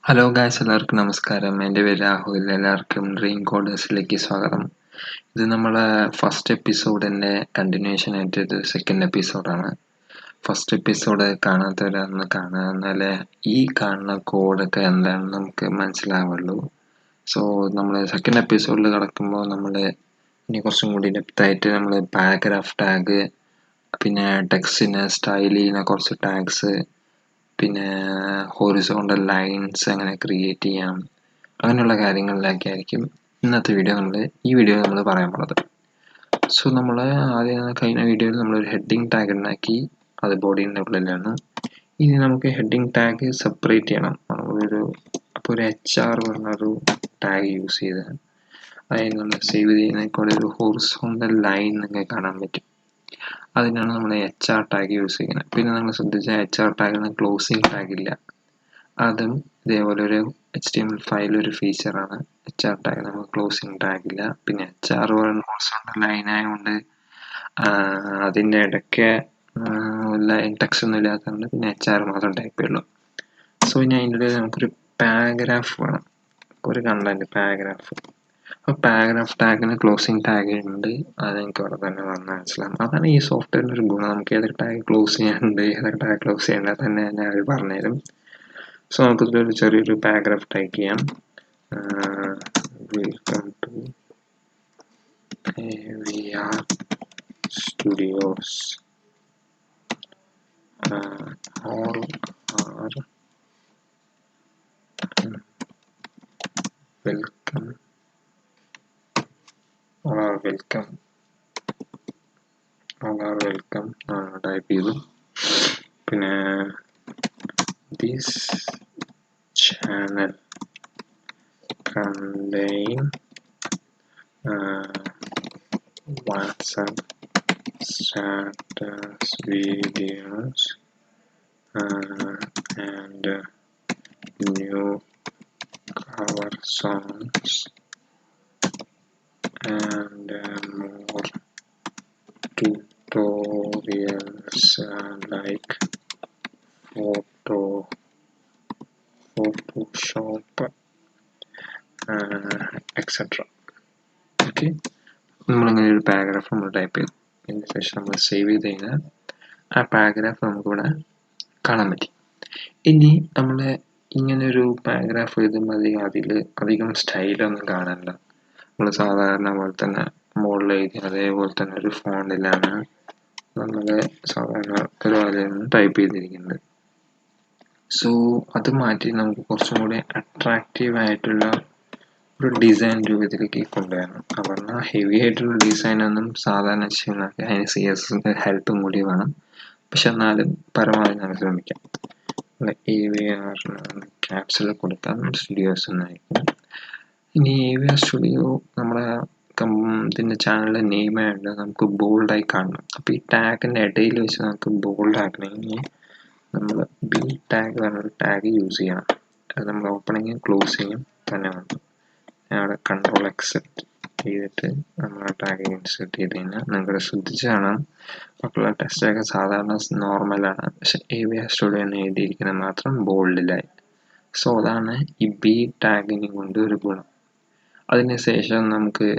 Hello guys, എല്ലാവർക്കും നമസ്കാരം. എൻ്റെ പേര് രാഹുൽ. എല്ലാവർക്കും ഡ്രീം കോഡേഴ്സിലേക്ക് സ്വാഗതം. ഇത് നമ്മളെ ഫസ്റ്റ് എപ്പിസോഡിൻ്റെ കണ്ടിന്യൂഷൻ ആയിട്ട് ഇത് സെക്കൻഡ് എപ്പിസോഡാണ്. ഫസ്റ്റ് എപ്പിസോഡ് കാണാത്തവരൊന്ന് കാണുക, എന്നാലേ ഈ കാണുന്ന കോഡൊക്കെ എന്താണെന്ന് നമുക്ക് മനസ്സിലാവുള്ളൂ. സോ നമ്മൾ സെക്കൻഡ് എപ്പിസോഡിൽ കിടക്കുമ്പോൾ നമ്മൾ ഇനി കുറച്ചും കൂടി ഡെപ്തായിട്ട് നമ്മൾ പാരഗ്രാഫ് ടാഗ്, പിന്നെ ടെക്സ്റ്റിനെ സ്റ്റൈൽ ചെയ്യുന്ന കുറച്ച് ടാഗ്സ്, പിന്നെ ഹോറിസോണ്ടൽ ലൈൻസ് എങ്ങനെ ക്രിയേറ്റ് ചെയ്യാം, അങ്ങനെയുള്ള കാര്യങ്ങളിലൊക്കെ ആയിരിക്കും ഇന്നത്തെ വീഡിയോ നമ്മൾ പറയാൻ പോണത്. സോ നമ്മൾ ആദ്യം കഴിഞ്ഞ വീഡിയോയിൽ നമ്മളൊരു ഹെഡിങ് ടാഗ് ഉണ്ടാക്കി, അത് ബോഡീൻ്റെ ഉള്ളിലാണ്. ഇനി നമുക്ക് ഹെഡിങ് ടാഗ് സെപ്പറേറ്റ് ചെയ്യണം. അപ്പോൾ ഒരു HR പറഞ്ഞൊരു ടാഗ് യൂസ് ചെയ്ത് അതായത് നമ്മൾ സേവ് ചെയ്യുന്നതിൽ ഒരു ഹോറിസോണ്ടൽ ലൈൻ നിങ്ങൾക്ക് കാണാൻ പറ്റും. അതിനാണ് നമ്മൾ HR ടാഗ് യൂസ് ചെയ്യുന്നത്. പിന്നെ നമ്മൾ ശ്രദ്ധിച്ച HR ടാഗിന് ക്ലോസിങ് ടാഗ് ഇല്ല. അതും ഇതേപോലെ ഒരു HTML ഫയൽ ഒരു ഫീച്ചറാണ്. HR ടാഗ് നമുക്ക് ക്ലോസിങ് ടാഗ് ഇല്ല. പിന്നെ HR ഹോറിസോണ്ടൽ ലൈൻ ആയതുകൊണ്ട് അതിൻ്റെ ഇടയ്ക്ക് ലൈൻ ടെക്സ്റ്റ് ഒന്നും ഇല്ലാത്തതുകൊണ്ട് പിന്നെ HR മാത്രം ടൈപ്പ് ചെയ്യുള്ളൂ. സോ ഇനി അതിൻ്റെ ഇടയിൽ നമുക്കൊരു പാരഗ്രാഫ് വേണം, ഒരു കണ്ടന്റ് പാരഗ്രാഫ്. അപ്പോൾ പാരഗ്രാഫ് ടാഗിന് ക്ലോസിങ് ടാഗ് ഉണ്ട്, അത് എനിക്ക് അവിടെ തന്നെ വന്ന് മനസ്സിലാവും. അതാണ് ഈ സോഫ്റ്റ്വെയറിൻ്റെ ഒരു ഗുണം. നമുക്ക് ഏതൊക്കെ ടാഗ് ക്ലോസ് ചെയ്യാനുണ്ട്, ഏതൊക്കെ ടാഗ് ക്ലോസ് ചെയ്യേണ്ട തന്നെ അവർ പറഞ്ഞുതരും. സോ നമുക്കിതിലൊരു ചെറിയൊരു പാരഗ്രാഫ് ടൈപ്പ് ചെയ്യാം. Welcome to AVR Studios. All are welcome. All are welcome. All are welcome type ചെയ്തു. പിന്നെ this channel contain WhatsApp status videos and new cover songs and more tutorials like Photoshop etc. Okay, നമ്മളിങ്ങനെ ഒരു paragraph നമ്മൾ type ചെയ്തു. അതിന് ശേഷം നമ്മൾ save ചെയ്ത് കഴിഞ്ഞാൽ ആ പാരഗ്രാഫ് നമുക്കിവിടെ കാണാൻ പറ്റി. ഇനി നമ്മൾ ഇങ്ങനൊരു പാരഗ്രാഫ് എഴുതുമ്പോൾ അധികം സ്റ്റൈലൊന്നും കാണാനില്ല. നമ്മൾ സാധാരണ പോലെ തന്നെ മുകളിൽ എഴുതി അതേപോലെ തന്നെ ഒരു ഫോണ്ടിലാണ് നമ്മൾ സാധാരണ ഒരു ടൈപ്പ് ചെയ്തിരിക്കുന്നത്. സോ അത് മാറ്റി നമുക്ക് കുറച്ചും കൂടി അട്രാക്റ്റീവ് ആയിട്ടുള്ള ഒരു ഡിസൈൻ രൂപത്തിലേക്ക് കൊണ്ടുവരണം. പറഞ്ഞാൽ ഹെവി ആയിട്ടുള്ള ഡിസൈനൊന്നും സാധാരണ ചെയ്യുന്നതൊക്കെ അതിന് CSS ഹെൽപ്പും കൂടി വേണം. പക്ഷെ എന്നാലും പരമാവധി നമുക്ക് ശ്രമിക്കാം. AVR ക്യാപ്സിൽ കൊടുക്കാം, സ്റ്റുഡിയോസ് എന്നായിരിക്കും. ഇനി AVR സ്റ്റുഡിയോ നമ്മളെ ഇതിൻ്റെ ചാനലിൻ്റെ നെയിമായിട്ട് നമുക്ക് ബോൾഡായി കാണണം. അപ്പോൾ ഈ ടാഗിൻ്റെ ഇടയിൽ വെച്ച് നമുക്ക് ബോൾഡ് ആക്കണമെങ്കിൽ നമ്മൾ B ടാഗ് പറഞ്ഞൊരു ടാഗ് യൂസ് ചെയ്യണം. അത് നമ്മൾ ഓപ്പണിങ്ങും ക്ലോസിങ്ങും തന്നെ വേണം. അവിടെ കൺട്രോൾ എക്സെപ്റ്റ് ചെയ്തിട്ട് നമ്മൾ ആ ടാഗ് ഇൻസേർട്ട് ചെയ്ത് കഴിഞ്ഞാൽ നിങ്ങൾക്ക് ശ്രദ്ധിച്ച് കാണാം ബാക്കിയുള്ള ടെക്സ്റ്റൊക്കെ സാധാരണ നോർമലാണ്, പക്ഷെ AVR സ്റ്റുഡിയോ എന്ന് എഴുതിയിരിക്കുന്നത് മാത്രം ബോൾഡിലായി. സോ അതാണ് ഈ B ടാഗിനെ കൊണ്ട് ഒരു ഗുണം. അതിനുശേഷം നമുക്ക്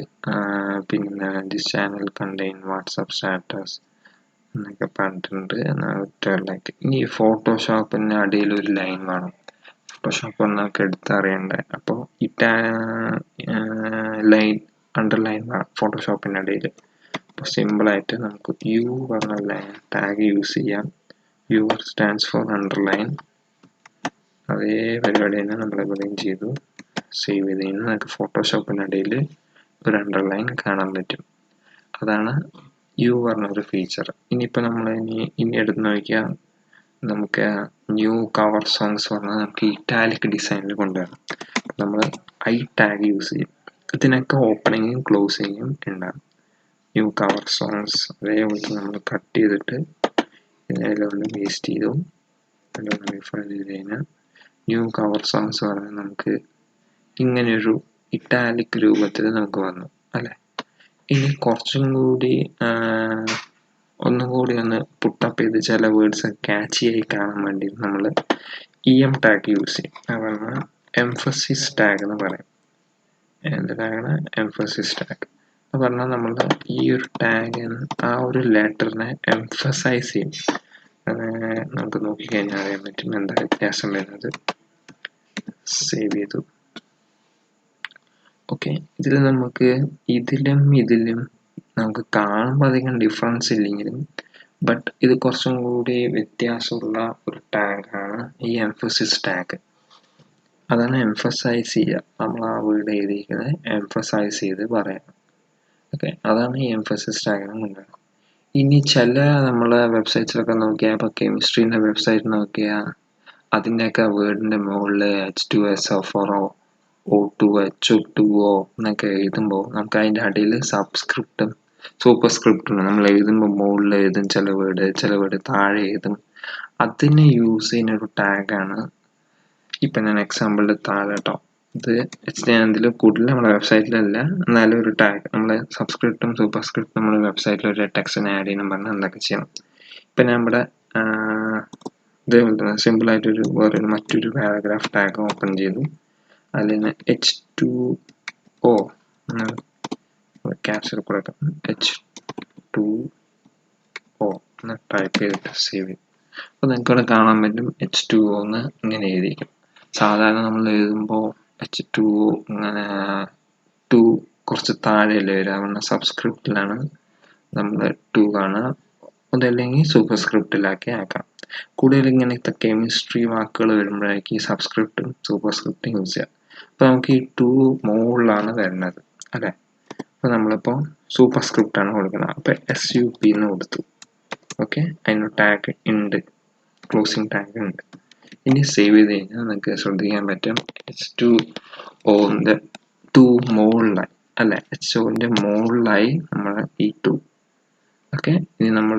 പിന്നെ this channel contain WhatsApp status എന്നൊക്കെ പറഞ്ഞിട്ടുണ്ട്. ലൈക്ക് ഇനി ഫോട്ടോഷോപ്പിൻ്റെ അടിയിൽ ഒരു ലൈൻ വേണം. ഫോട്ടോഷോപ്പ് എന്നൊക്കെ എടുത്തറിയണ്ടേ. അപ്പോൾ ഈ ലൈൻ അണ്ടർലൈൻ വേണം ഫോട്ടോഷോപ്പിൻ്റെ ഇടയിൽ. അപ്പോൾ സിമ്പിളായിട്ട് നമുക്ക് U പറഞ്ഞ ടാഗ് യൂസ് ചെയ്യാം. U stands for underline. അതേ പരിപാടി തന്നെ നമ്മളിവിടെയും ചെയ്തു. സേവ് ചെയ്ത് കഴിഞ്ഞാൽ നമുക്ക് ഫോട്ടോഷോപ്പിൻ്റെ ഇടയിൽ ഒരു അണ്ടർലൈൻ കാണാൻ പറ്റും. അതാണ് U പറഞ്ഞൊരു ഫീച്ചർ. ഇനിയിപ്പോൾ നമ്മൾ ഇനി എടുത്ത് നോക്കിയാൽ നമുക്ക് ന്യൂ കവർ സോങ്സ് പറഞ്ഞാൽ നമുക്ക് ഇറ്റാലിക് ഡിസൈനിൽ കൊണ്ടുവരണം. നമ്മൾ I ടാഗ് യൂസ് ചെയ്യും. ഇതിനൊക്കെ ഓപ്പണിങ്ങും ക്ലോസിങ്ങും ഉണ്ടാകും. ന്യൂ കവർ സോങ്സ് അതേപോലെ നമ്മൾ കട്ട് ചെയ്തിട്ട് ഇതിനെല്ലാം വേസ്റ്റ് ചെയ്തു റീഫൈൻ ചെയ്ത് കഴിഞ്ഞാൽ ന്യൂ കവർ സോങ്സ് പറഞ്ഞാൽ നമുക്ക് ഇങ്ങനെയൊരു ഇറ്റാലിക് രൂപത്തിൽ നമുക്ക് വന്നു അല്ലേ. ഇനി കുറച്ചും കൂടി ഒന്നുകൂടി ഒന്ന് പുട്ടപ്പ് ചെയ്ത് ചില വേർഡ്സ് ക്യാച്ചിയായി കാണാൻ വേണ്ടി നമ്മൾ EM ടാഗ് യൂസ് ചെയ്യും. അത് പറഞ്ഞാൽ എംഫസിസ് ടാഗ് എന്ന് പറയും. എന്ത് ടാഗാണ്? എംഫസിസ് ടാഗ് എന്ന് പറഞ്ഞാൽ നമ്മൾ ഈ ഒരു ടാഗ് ആ ഒരു ലെറ്ററിനെ എംഫസൈസ് ചെയ്യും. നമുക്ക് നോക്കിക്കഴിഞ്ഞാൽ അറിയാൻ പറ്റും എന്താ വ്യത്യാസം വരുന്നത്. സേവ് ചെയ്തു. ഓക്കെ, ഇതിൽ നമുക്ക് ഇതിലും നമുക്ക് കാണുമ്പോൾ അധികം ഡിഫറൻസ് ഇല്ലെങ്കിലും ബട്ട് ഇത് കുറച്ചും കൂടി വ്യത്യാസമുള്ള ഒരു ടാഗാണ് ഈ എംഫസിസ് ടാഗ്. അതാണ് എംഫസൈസ് ചെയ്യുക. നമ്മൾ ആ വേർഡ് എഴുതിയിരിക്കുന്നത് എംഫസൈസ് ചെയ്ത് പറയാം. ഓക്കെ, അതാണ് ഈ എംഫസിസ് ടാഗിന് മുന്നിൽ. ഇനി ചില നമ്മളെ വെബ്സൈറ്റ്സിലൊക്കെ നോക്കിയാൽ, ഇപ്പോൾ കെമിസ്ട്രീൻ്റെ വെബ്സൈറ്റ് നോക്കിയാൽ അതിൻ്റെയൊക്കെ വേർഡിൻ്റെ മുകളിൽ H2SO4 O2 HO2O എന്നൊക്കെ എഴുതുമ്പോൾ നമുക്ക് അതിൻ്റെ അടിയിൽ സബ്സ്ക്രിപ്റ്റും സൂപ്പർ സ്ക്രിപ്റ്റും നമ്മൾ എഴുതുമ്പോൾ മുകളിൽ എഴുതും ചില വേർഡ് താഴെ എഴുതും. അതിനെ യൂസ് ചെയ്യുന്ന ഒരു ടാഗാണ് ഇപ്പം ഞാൻ എക്സാമ്പിളിൽ താഴെ കേട്ടോ. ഇത് ഇതിൽ കൂടുതൽ നമ്മുടെ വെബ്സൈറ്റിലല്ല, എന്നാലും ഒരു ടാഗ് നമ്മൾ സബ്സ്ക്രിപ്റ്റും സൂപ്പർ സ്ക്രിപ്റ്റും നമ്മൾ വെബ്സൈറ്റിൽ ഒരു ടെക്സ്റ്റിന് ആഡ് ചെയ്യണം പറഞ്ഞാൽ എന്തൊക്കെ ചെയ്യണം. ഇപ്പം ഞാൻ ഇവിടെ ഇതേപോലെ തന്നെ സിമ്പിളായിട്ടൊരു മറ്റൊരു പാരഗ്രാഫ് ടാഗ് ഓപ്പൺ ചെയ്തു. അതിൽ നിന്ന് H2O ക്യാപ്ചർ കൊടുക്കാം. H2O എന്ന് ടൈപ്പ് ചെയ്തിട്ട് സേവ് ചെയ്യും. അപ്പോൾ നിങ്ങൾക്ക് ഇവിടെ കാണാൻ പറ്റും H2O എന്ന് ഇങ്ങനെ എഴുതിയിരിക്കും. സാധാരണ നമ്മൾ എഴുതുമ്പോൾ H2O ഇങ്ങനെ 2 കുറച്ച് താഴെയല്ലേ വരിക. കാരണം സബ്സ്ക്രിപ്റ്റിലാണ് നമ്മൾ 2 കാണുക. അതല്ലെങ്കിൽ സൂപ്പർ സ്ക്രിപ്റ്റിലാക്കി ആക്കാം. കൂടുതൽ ഇങ്ങനത്തെ കെമിസ്ട്രി വാക്കുകൾ വരുമ്പോഴേക്ക് ഈ സബ്സ്ക്രിപ്റ്റും സൂപ്പർ സ്ക്രിപ്റ്റും യൂസ് ചെയ്യാം. അപ്പോൾ നമുക്ക് ഈ 2 മുകളിലാണ് വരുന്നത് അല്ലേ. അപ്പോൾ നമ്മളിപ്പോൾ സൂപ്പർ സ്ക്രിപ്റ്റാണ് കൊടുക്കുന്നത്. അപ്പോൾ SUP എന്ന് കൊടുത്തു. ഓക്കെ, അതിന് ടാഗ് ഉണ്ട്, ക്ലോസിങ് ടാഗ് ഉണ്ട്. ഇനി സേവ് ചെയ്ത് കഴിഞ്ഞാൽ നിങ്ങൾക്ക് ശ്രദ്ധിക്കാൻ പറ്റും H2Oൻ്റെ 2 മുകളിലായി അല്ലേ. H2Oൻ്റെ മുകളിലായി നമ്മൾ ഈ 2. ഓക്കെ, ഇനി നമ്മൾ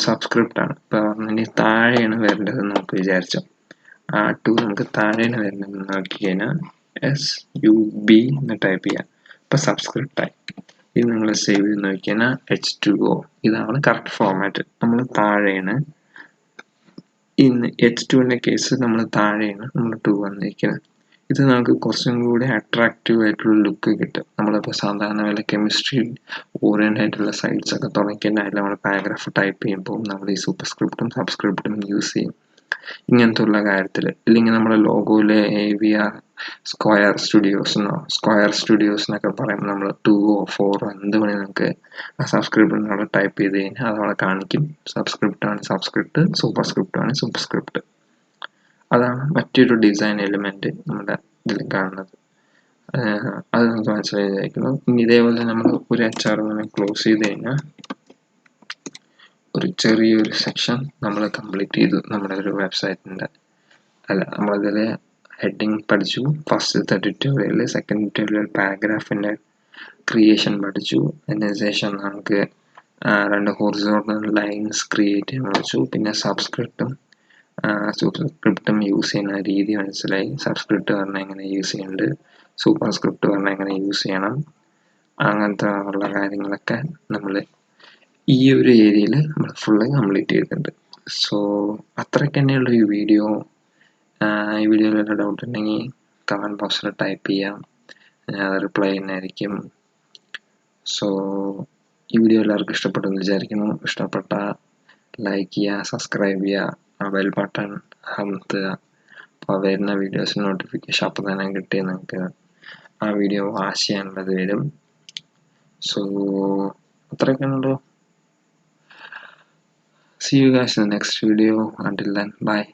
സബ്സ്ക്രിപ്റ്റാണ്. ഇപ്പോൾ ഇനി താഴെയാണ് വരേണ്ടതെന്ന് നമുക്ക് വിചാരിച്ചോ. ആ 2 നമുക്ക് താഴെയാണ് വരേണ്ടതെന്ന് നോക്കി കഴിഞ്ഞാൽ SUB എന്ന് ടൈപ്പ് ചെയ്യാം. ഇപ്പോൾ സബ്സ്ക്രിപ്റ്റായി. ഇത് നിങ്ങൾ സേവ് ചെയ്ത് നോക്കി കഴിഞ്ഞാൽ H2O ഇതാണ് കറക്റ്റ് ഫോർമാറ്റ്. നമ്മൾ താഴെയാണ്. ഇന്ന് H2ൻ്റെ കേസ് നമ്മൾ താഴെയാണ് നമ്മൾ 2 വന്നിരിക്കുന്നത്. ഇത് നമുക്ക് കുറച്ചും കൂടി അട്രാക്റ്റീവ് ആയിട്ടുള്ള ലുക്ക് കിട്ടും. നമ്മളിപ്പോൾ സാധാരണ വല്ല കെമിസ്ട്രി ഓറിയൻ്റ് ആയിട്ടുള്ള സൈറ്റ്സ് ഒക്കെ തുടങ്ങിക്കഴിഞ്ഞാൽ അതിൽ നമ്മൾ പാരഗ്രാഫ് ടൈപ്പ് ചെയ്യുമ്പോൾ നമ്മൾ ഈ സൂപ്പർ സ്ക്രിപ്റ്റും സബ്സ്ക്രിപ്റ്റും യൂസ് ചെയ്യും ഇങ്ങനത്തെ ഉള്ള കാര്യത്തിൽ. ഇല്ലെങ്കിൽ നമ്മുടെ ലോഗോയിലെ AVR സ്ക്വയർ സ്റ്റുഡിയോസ് എന്നൊക്കെ പറയുമ്പോൾ നമ്മൾ 2 or 4 എന്ത് വേണേൽ നമുക്ക് ആ സബ്സ്ക്രിപ്റ്റ് നമ്മൾ ടൈപ്പ് ചെയ്ത് കഴിഞ്ഞാൽ അതവിടെ കാണിക്കും. സബ്സ്ക്രിപ്റ്റാണ് സബ്സ്ക്രിപ്റ്റ്, സൂപ്പർ സ്ക്രിപ്റ്റാണ് സൂപ്പർ സ്ക്രിപ്റ്റ്. അതാണ് മറ്റൊരു ഡിസൈൻ എലിമെന്റ് നമ്മുടെ ഇതിൽ കാണുന്നത്. അത് നമുക്ക് മനസ്സിലായിരിക്കുന്നു. ഇനി ഇതേപോലെ നമ്മൾ ഒരു HR ഇങ്ങനെ ക്ലോസ് ചെയ്ത് കഴിഞ്ഞാൽ ഒരു ചെറിയൊരു സെക്ഷൻ നമ്മൾ കംപ്ലീറ്റ് ചെയ്തു നമ്മുടെ ഒരു വെബ്സൈറ്റിൻ്റെ. നമ്മളിതിൽ ഹെഡിങ് പഠിച്ചു ഫസ്റ്റത്തെ ട്യൂട്ടോറിയൽ. സെക്കൻഡ് ട്യൂട്ടോറിയൽ പാരഗ്രാഫിൻ്റെ ക്രിയേഷൻ പഠിച്ചു. അതിന് ശേഷം നമുക്ക് 2 ഹൊറിസോണ്ടൽ ലൈൻസ് ക്രിയേറ്റ് ചെയ്യാൻ പഠിച്ചു. പിന്നെ സബ്സ്ക്രിപ്റ്റും യൂസ് ചെയ്യുന്ന രീതി മനസ്സിലായി. സബ്സ്ക്രിപ്റ്റ് പറഞ്ഞാൽ എങ്ങനെ യൂസ് ചെയ്യുന്നുണ്ട്, സൂപ്പർ സ്ക്രിപ്റ്റ് പറഞ്ഞാൽ എങ്ങനെ യൂസ് ചെയ്യണം, അങ്ങനത്തെ ഉള്ള കാര്യങ്ങളൊക്കെ നമ്മൾ ഈ ഒരു ഏരിയയിൽ നമ്മൾ ഫുള്ള് കംപ്ലീറ്റ് ചെയ്തിട്ടുണ്ട്. സോ അത്രയ്ക്ക് തന്നെയുള്ള ഈ വീഡിയോ. ഈ വീഡിയോയിൽ വല്ല ഡൗട്ട് ഉണ്ടെങ്കിൽ കമൻറ്റ് ബോക്സിൽ ടൈപ്പ് ചെയ്യാം, ഞാൻ അത് റിപ്ലൈ ചെയ്യുന്നതായിരിക്കും. സോ ഈ വീഡിയോ എല്ലാവർക്കും ഇഷ്ടപ്പെട്ടെന്ന് വിചാരിക്കുന്നു. ഇഷ്ടപ്പെട്ട ലൈക്ക് ചെയ്യുക, സബ്സ്ക്രൈബ് ചെയ്യുക, ആ ബെൽ ബട്ടൺ അമർത്തുക. അപ്പോൾ വരുന്ന വീഡിയോസിന് നോട്ടിഫിക്കേഷൻ അപ്പോൾ തന്നെ കിട്ടി നിങ്ങൾക്ക് ആ വീഡിയോ വാച്ച് ചെയ്യാനുള്ളത് വരും. സോ അത്രയൊക്കെ ഉണ്ടോ. See you guys in the next video. Until then, bye.